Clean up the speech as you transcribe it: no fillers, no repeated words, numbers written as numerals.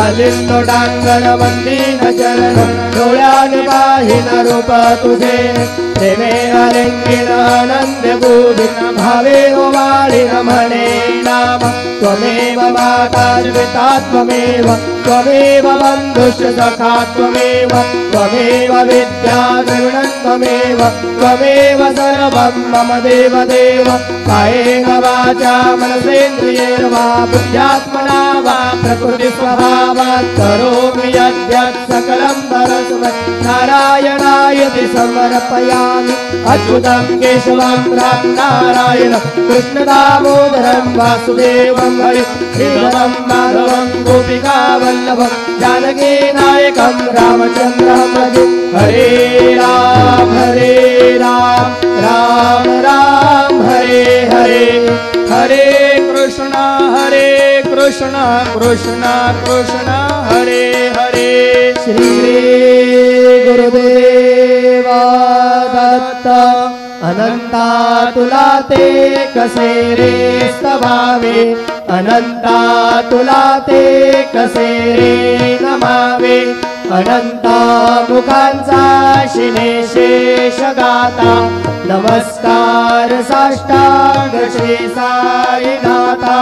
आलिंग डांगण वंदीन चरण डोळ्यान पाहिन रूप तुझे प्रेमे अलिंगिन आनंद बुधिन भावे वाळीन म्हणे नाम त्वमेव माता पिता त्वमेव त्वमेव बंधुश्च सखा त्वमेव त्वमेव विद्या द्रविणं त्वमेव त्वमेव सर्वं मम देव देव कायेन वाचा मनसेन्द्रियेण वा बुद्ध्यात्मना वा प्रकृति स्वभावात् करोमि यद्यत् सकलं परस्मै नारायणायति समर्पयामि अच्युतं केशवं राम नारायणं कृष्णदामोदरं वासुदेवं हरि श्रीधरं माधवं गोपिकावल्लभं जानकी नायकं रामचन्द्रं भजे हरे राम राम राम हरे हरे हरे कृष्ण कृष्ण कृष्ण हरे हरे श्री गुरुदेव दत्त अनंता तुला ते कसे रे स्तवावे अनंता तुला ते कसे रे नमावे अनंता मुखांचा शिने शेष गाता नमस्कार साष्टांग श्री साईनाथा।